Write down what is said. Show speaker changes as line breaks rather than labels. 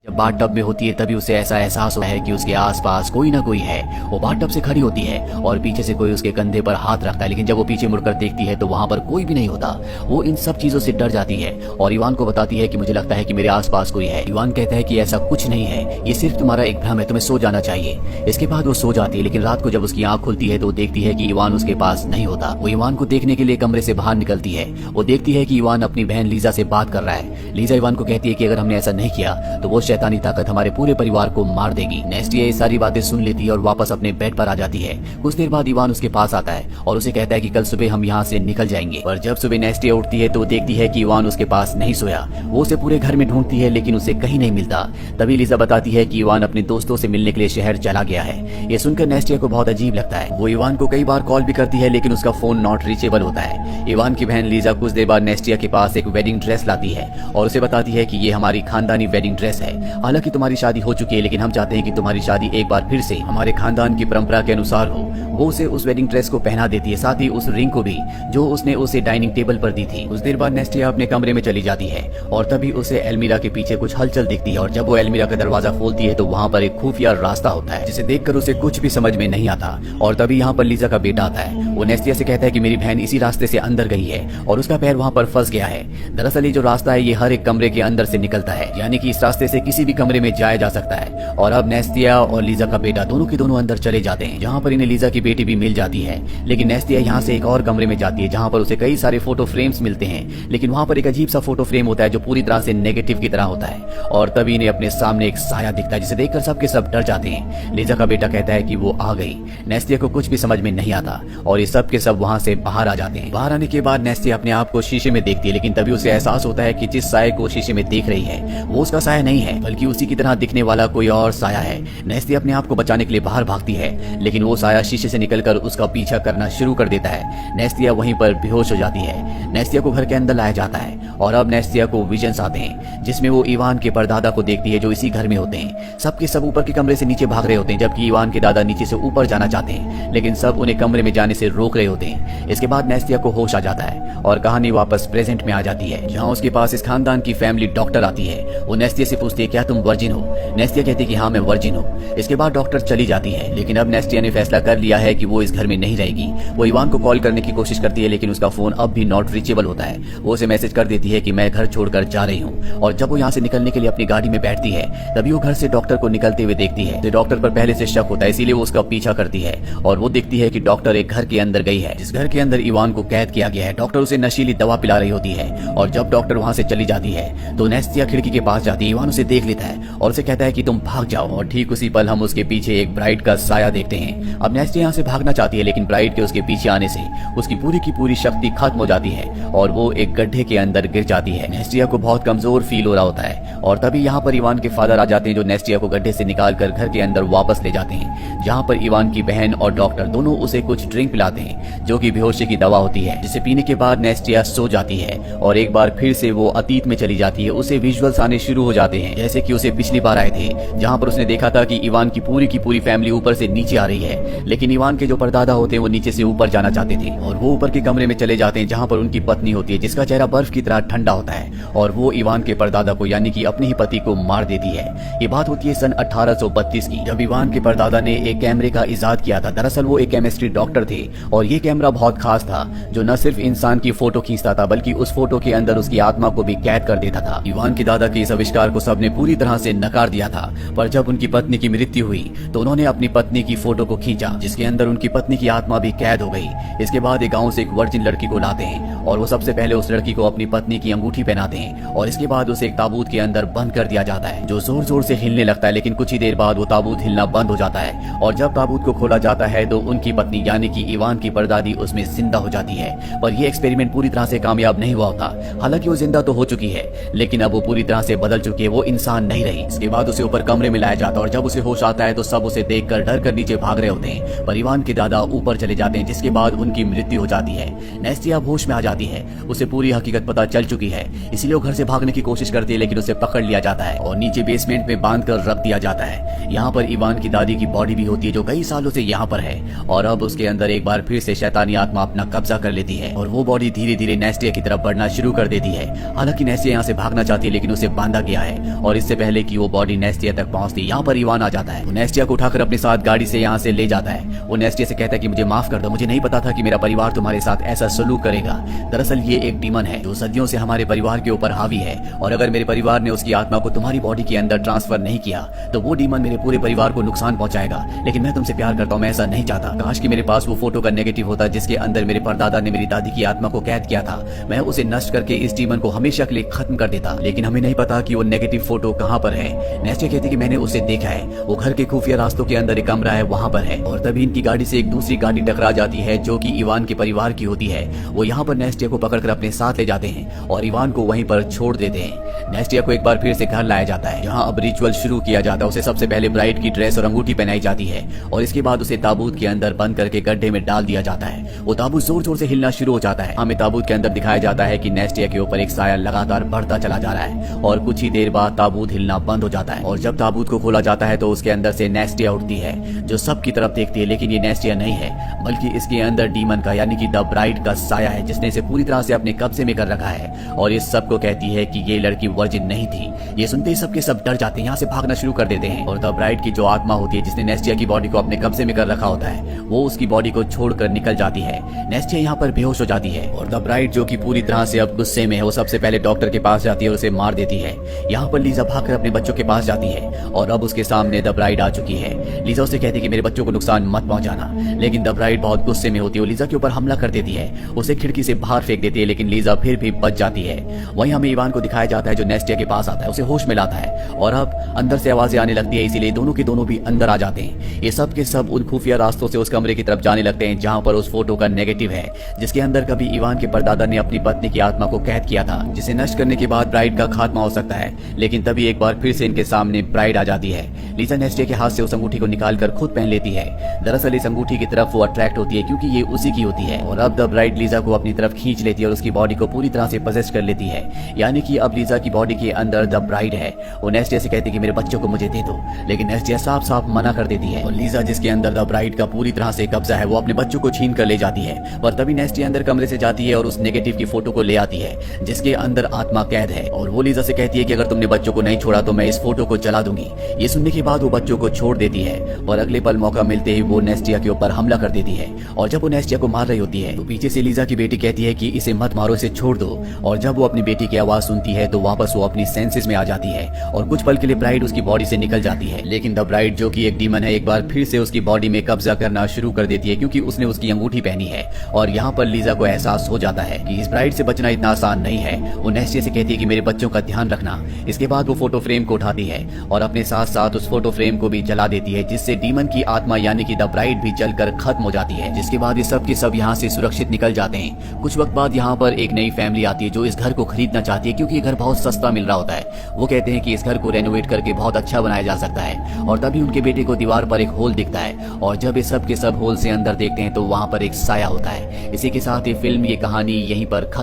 जब बाथटब में होती है तभी उसे ऐसा एहसास होता है कि उसके आसपास कोई ना कोई है। वो बाथटब से खड़ी होती है और पीछे से कोई उसके कंधे पर हाथ रखता है, लेकिन जब वो पीछे मुड़कर देखती है तो वहां पर कोई भी नहीं होता। वो इन सब चीजों से डर जाती है और इवान को बताती है कि मुझे लगता है कि मेरे आसपास कोई है। इवान कहता है कि ऐसा कुछ नहीं है, ये सिर्फ तुम्हारा एक भ्रम है, तुम्हें सो जाना चाहिए। इसके बाद वो सो जाती है, लेकिन रात को जब उसकी आंख खुलती है तो वो देखती है कि इवान उसके पास नहीं होता। वो इवान को देखने के लिए कमरे से बाहर निकलती है। वो देखती है कि इवान अपनी बहन लीजा से बात कर रहा है। लीजा इवान को कहती है कि अगर हमने ऐसा नहीं किया तो वो शैतानी ताकत हमारे पूरे परिवार को मार देगी। नेस्टिया ये सारी बातें सुन लेती है और वापस अपने बेड पर आ जाती है। कुछ देर बाद इवान उसके पास आता है और उसे कहता है कि कल सुबह हम यहाँ से निकल जाएंगे। पर जब सुबह नेस्टिया उठती है तो देखती है कि इवान उसके पास नहीं सोया। वो उसे पूरे घर में ढूंढती है लेकिन उसे कहीं नहीं मिलता। तभी लीजा बताती है कि इवान अपने दोस्तों से मिलने के लिए शहर चला गया है। ये सुनकर नेस्टिया को बहुत अजीब लगता है। वो इवान को कई बार कॉल भी करती है लेकिन उसका फोन नॉट रीचेबल होता है। इवान की बहन लीजा कुछ देर बाद नेस्टिया के पास एक वेडिंग ड्रेस लाती है और उसे बताती है कि ये हमारी खानदानी वेडिंग ड्रेस है। हालांकि तुम्हारी शादी हो चुकी है लेकिन हम चाहते हैं कि तुम्हारी शादी एक बार फिर से हमारे खानदान की परंपरा के अनुसार हो। वो उसे उस वेडिंग ड्रेस को पहना देती है, साथ ही उस रिंग को भी जो उसने उसे डाइनिंग टेबल पर दी थी। कुछ देर बाद नेस्टिया अपने कमरे में चली जाती है और तभी उसे एल्मीरा के पीछे कुछ हलचल दिखती है और जब वो एल्मीरा का दरवाजा खोलती है तो वहाँ पर एक खुफिया रास्ता होता है जिसे देखकर उसे कुछ भी समझ में नहीं आता। और तभी यहाँ पर लीजा का बेटा आता है। वो नेस्टिया से कहता है कि मेरी बहन इसी रास्ते से अंदर गई है और उसका पैर वहाँ पर फंस गया है। दरअसल ये जो रास्ता है ये हर एक कमरे के अंदर से निकलता है, यानी कि इस रास्ते से किसी भी कमरे में जाया जा सकता है। और अब नेस्टिया और लीजा का बेटा दोनों के दोनों अंदर चले जाते हैं, जहाँ पर इन्हें लीजा की बेटी भी मिल जाती है। लेकिन नेस्टिया यहाँ से एक और कमरे में जाती है जहाँ पर उसे कई सारे फोटो फ्रेम्स मिलते हैं, लेकिन वहाँ पर एक अजीब सा फोटो फ्रेम होता है जो पूरी तरह से नेगेटिव की तरह होता है। और तभी इन्हें अपने सामने एक साया दिखता है जिसे देखकर सबके सब डर जाते हैं। लीजा का बेटा कहता है कि वो आ गई। नेस्टिया को कुछ भी समझ में नहीं आता और ये सब के सब वहाँ से बाहर आ जाते हैं। बाहर आने के बाद नेस्टिया अपने आप को शीशे में देखती है, लेकिन तभी उसे एहसास होता है कि जिस साये को शीशे में देख रही है वो उसका साया नहीं है बल्कि उसी की तरह दिखने वाला कोई और साया है। नेस्टिया अपने आप को बचाने के लिए बाहर भागती है, लेकिन वो साया शीशे से निकलकर उसका पीछा करना शुरू कर देता है। नेस्टिया वहीं पर बेहोश हो जाती है। नेस्टिया को घर के अंदर लाया जाता है और अब नेस्टिया को विजन्स आते हैं जिसमें वो इवान के परदादा को देखती है जो इसी घर में होते हैं। सबके सब ऊपर के कमरे से नीचे भाग रहे होते हैं जबकि इवान के दादा नीचे से ऊपर जाना चाहते हैं, लेकिन सब उन्हें कमरे में जाने से रोक रहे होते हैं। इसके बाद नेस्टिया को होश आ जाता है और कहानी वापस प्रेजेंट में आ जाती है, जहाँ उसके पास इस खानदान की फैमिली डॉक्टर आती है। वो नेस्टिया से पूछती है क्या तुम वर्जिन हो? नेस्टिया कहती है कि हाँ मैं वर्जिन हूँ। इसके बाद डॉक्टर चली जाती है, लेकिन अब नेस्टिया ने फैसला कर लिया है कि वो इस घर में नहीं रहेगी। वो इवान को कॉल करने की कोशिश करती है लेकिन उसका फोन अब भी नॉट रीचेबल होता है। वो उसे मैसेज कर देती है कि मैं घर छोड़कर जा रही हूँ और जब वो यहाँ से निकलने के लिए अपनी गाड़ी में बैठती है तभी वो घर से डॉक्टर को निकलते हुए देखती है। तो डॉक्टर पर पहले से शक होता है, इसीलिए वो उसका पीछा करती है और वो देखती है कि डॉक्टर एक घर के अंदर गई है जिस घर के अंदर इवान को कैद किया गया है। डॉक्टर उसे नशीली दवा पिला रही होती है और जब डॉक्टर वहाँ से चली जाती है तो नेस्टिया खिड़की के पास जाती है। इवान उसे देख लेता है और उसे कहता है कि तुम भाग जाओ और ठीक उसी पल हम उसके पीछे एक ब्राइड का साया देखते हैं। अब नेस्टिया यहाँ से भागना चाहती है लेकिन ब्राइड के उसके पीछे आने से उसकी पूरी की पूरी शक्ति खत्म हो जाती है और वो एक गड्ढे के अंदर गिर जाती है। नेस्टिया को बहुत कमजोर फील हो रहा होता है और तभी यहाँ पर इवान के फादर आ जाते हैं जो नेस्टिया को गड्ढे से निकालकर घर के अंदर वापस ले जाते हैं, जहाँ पर इवान की बहन और डॉक्टर दोनों उसे कुछ ड्रिंक पिलाते हैं जो कि बेहोशी की दवा होती है, जिसे पीने के बाद नेस्टिया सो जाती है और एक बार फिर से वो अतीत में चली जाती है। उसे विजुअल्स आने शुरू हो जाते हैं जैसे कि उसे पिछली बार आए थे, जहाँ पर उसने देखा था कि इवान की पूरी फैमिली ऊपर से नीचे आ रही है, लेकिन इवान के जो परदादा होते हैं वो नीचे से ऊपर जाना चाहते थे और वो ऊपर के कमरे में चले जाते हैं जहाँ पर उनकी पत्नी होती है जिसका चेहरा बर्फ की तरह ठंडा होता है और वो इवान के परदादा को यानी कि अपने ही पति को मार देती है। ये बात होती है सन 1832 की, जब इवान के परदादा ने एक कैमरे का इजाद किया था। दरअसल वो एक केमिस्ट्री डॉक्टर थे और ये कैमरा बहुत खास था जो न सिर्फ इंसान की फोटो खींचता था बल्कि उस फोटो के अंदर उसकी आत्मा को भी कैद कर देता था। इवान के दादा के इस आविष्कार को सबने पूरी तरह से नकार दिया था, पर जब उनकी पत्नी की मृत्यु हुई तो उन्होंने अपनी पत्नी की फोटो को खींचा जिसके अंदर उनकी पत्नी की आत्मा भी कैद हो गई। इसके बाद एक गाँव से एक वर्जिन लड़की को लाते हैं और वो सबसे पहले उस लड़की को अपनी पत्नी की अंगूठी पहनाते हैं और इसके बाद उसे एक ताबूत के अंदर बंद कर दिया जाता है जो जोर जोर से हिलने लगता है, लेकिन कुछ ही देर बाद वो ताबूत हिलना बंद हो जाता है और जब ताबूत को खोला जाता है तो उनकी पत्नी यानी कि इवान की परदादी उसमें जिंदा हो जाती है। पर यह एक्सपेरिमेंट पूरी तरह से कामयाब नहीं हुआ होता। हालांकि वो जिंदा तो हो चुकी है लेकिन अब वो पूरी तरह से बदल चुकी है, वो इंसान नहीं रही। इसके बाद उसे ऊपर कमरे में लाया जाता है और जब उसे होश आता है तो सब उसे देखकर डर कर नीचे भाग रहे होते हैं पर इवान के दादा ऊपर चले जाते हैं, जिसके बाद उनकी मृत्यु हो जाती है। नेस्टिया होश में आ जाती है, उसे पूरी हकीकत पता चल चुकी है, इसीलिए वो घर से भागने की कोशिश करती है, लेकिन उसे पकड़ लिया जाता है और नीचे बेसमेंट में बांध कर रख दिया जाता है। यहाँ पर इवान की दादी की बॉडी भी होती है, जो कई सालों से यहाँ पर है, और अब उसके अंदर एक बार फिर से शैतानी आत्मा अपना कब्जा कर लेती है और वो बॉडी धीरे धीरे नेस्टिया की तरफ बढ़ना शुरू कर देती है। हालांकि नेस्टिया यहाँ से भागना चाहती है, लेकिन उसे बांधा गया है और इससे पहले कि वो बॉडी नेस्टिया तक पहुंचती, यहाँ पर इवान आ जाता है। वो नेस्टिया को उठाकर अपने साथ गाड़ी से यहाँ से ले जाता है। वो नेस्टिया से कहता है कि मुझे माफ कर दो, मुझे नहीं पता था कि मेरा परिवार तुम्हारे साथ ऐसा सलूक करेगा। दरअसल ये एक डीमन है जो सदियों से हमारे परिवार के ऊपर हावी है, और अगर मेरे परिवार ने उसकी आत्मा को तुम्हारी बॉडी के अंदर ट्रांसफर नहीं किया तो वो डीमन मेरे पूरे परिवार को नुकसान पहुंचाएगा। लेकिन मैं तुमसे प्यार करता हूँ, मैं ऐसा नहीं चाहता। काश कि मेरे पास वो फोटो का नेगेटिव होता जिसके अंदर मेरे परदादा ने मेरी दादी की आत्मा को कैद किया था। मैं उसे नष्ट करके इस डीमन को हमेशा के लिए खत्म कर देता, लेकिन हमें नहीं पता कि वो नेगेटिव फोटो कहाँ पर है। नेस्टिया कहती कि मैंने उसे देखा है, वो घर के खुफिया रास्तों के अंदर एक कमरा है, वहाँ पर है। और तभी इनकी गाड़ी से एक दूसरी गाड़ी टकरा जाती है जो कि इवान के परिवार की होती है। वो यहाँ पर नेस्टिया को पकड़कर अपने साथ ले जाते हैं और इवान को वहीं पर छोड़ देते हैं। नेस्टिया को एक बार फिर से घर लाया जाता है, जहाँ अब रिचुअल शुरू किया जाता है। उसे सबसे पहले ब्राइड की ड्रेस और अंगूठी पहनाई जाती है और इसके बाद उसे ताबूत के अंदर बंद करके गड्ढे में डाल दिया जाता है। वो ताबूत जोर जोर से हिलना शुरू हो जाता है। हमें ताबूत के अंदर दिखाया जाता है कि नेस्टिया के ऊपर एक साया लगातार बढ़ता चला जा रहा है और कुछ ही देर बाद ताबूत हिलना बंद हो जाता है। और जब ताबूत को खोला जाता है तो उसके अंदर से नेस्टिया उठती है, जो सबकी तरफ देखती है, लेकिन ये नेस्टिया नहीं है, बल्कि इसके अंदर डीमन का यानी कि द ब्राइड का साया है, जिसने इसे पूरी तरह से अपने कब्जे में कर रखा है और इस सब को कहती है कि ये लड़की वर्जिन नहीं थी। ये सुनते ही सबके सब डर जाते हैं, यहाँ से भागना शुरू कर देते हैं। और द ब्राइड की जो आत्मा होती है, जिसने नेस्टिया की बॉडी को अपने कब्जे में कर रखा होता है, वो उसकी बॉडी को छोड़कर निकल जाती है। नेस्टिया यहाँ पर बेहोश हो जाती है और द ब्राइड जो कि पूरी तरह से अब गुस्से में है, वो सबसे पहले डॉक्टर के पास जाती है और उसे मार देती है। यहाँ पर लीजा भागकर अपने बच्चों के पास जाती है और अब उसके सामने द ब्राइड आ चुकी है। लीजा उसे कहती है कि मेरे बच्चों को नुकसान मत पहुंचाना, लेकिन द ब्राइड बहुत गुस्से में होती है, लीजा के ऊपर हमला कर देती है, उसे खिड़की से बाहर फेंक देती है, लेकिन लीजा फिर भी बच जाती है। वहीं हमें इवान को दिखाया जाता है जो नेस्टिया के पास आता है, उसे होश में लाता है और अब अंदर से आवाजें आने लगती है, इसीलिए दोनों के दोनों भी अंदर आ जाते हैं। ये सब के सब उन खुफिया रास्तों से उस कमरे की तरफ जाने लगते हैं जहां पर उस फोटो का नेगेटिव है, जिसके अंदर कभी इवान के परदादा ने अपनी पत्नी की आत्मा को कैद किया था, जिसे नष्ट करने के बाद ब्राइड का खात्मा हो सकता है। लेकिन तभी एक बार फिर से इनके सामने ब्राइड आ जाती है। लीजा नेस्टिया के हाथ से उस अंगूठी को निकालकर खुद पहन लेती है। दरअसल इस अंगूठी की तरफ वो अट्रैक्ट होती है क्योंकि ये उसी की होती है और अब द ब्राइड लीजा को अपनी तरफ खींच लेती है और उसकी बॉडी को पूरी तरह से पजेस्ट कर लेती है, यानी कि अब लीजा की बॉडी के अंदर द ब्राइड है। वो नेस्टिया से कहती है कि मेरे बच्चों को मुझे दे दो, लेकिन नेस्टिया साफ साफ मना कर देती है और लीजा जिसके अंदर द ब्राइड का पूरी तरह से कब्जा है, वो अपने बच्चों को छीन कर ले जाती है। पर तभी नेस्टिया अंदर कमरे से जाती है और उस नेगेटिव की फोटो को ले आती है जिसके अंदर आत्मा कैद है और वो लीजा से कहती है कि अगर तुमने बच्चों को नहीं छोड़ा तो मैं इस फोटो को जला दूंगी। ये सुनने के बाद वो बच्चों को छोड़ देती है और अगले पल मौका मिलते ही वो नेस्टिया के ऊपर हमला कर देती है। और जब वो नेस्टिया को मार रही होती है तो पीछे से लीजा की बेटी कहती है कि इसे मत मारो, इसे छोड़ दो। और जब वो अपनी बेटी की आवाज सुनती है तो वापस वो अपनी सेंसेस में आ जाती है और कुछ पल के लिए ब्राइड उसकी बॉडी से निकल जाती है। लेकिन द ब्राइड जो कि एक डीमन है, एक बार फिर से उसकी बॉडी में कब्जा करना शुरू कर देती है क्योंकि उसने उसकी अंगूठी पहनी है। और यहाँ पर लीजा को एहसास हो जाता है कि इस ब्राइड से बचना इतना आसान नहीं है। वो नेस्टिया से कहती है कि मेरे बच्चों का ध्यान रखना। इसके बाद वो फोटो फ्रेम को उठाती है और अपने साथ साथ उस फोटो फ्रेम को भी जला देती है, जिससे डीमन की आत्मा यानी कि द ब्राइड भी जलकर खत्म हो जाती है। जिसके बाद ये सब के सब यहाँ से सुरक्षित निकल जाते हैं। कुछ वक्त बाद यहाँ पर एक नई फैमिली आती है जो इस घर को खरीदना चाहती है क्योंकि ये घर बहुत सस्ता मिल रहा होता है। वो कहते हैं कि इस घर को रेनोवेट करके बहुत अच्छा बनाया जा सकता है और तभी उनके बेटे को दीवार पर एक होल दिखता है और जब ये सब के सब होल से अंदर देखते हैं तो वहाँ पर एक साया होता है। इसी के साथ ये फिल्म, ये कहानी यहीं पर खत्म।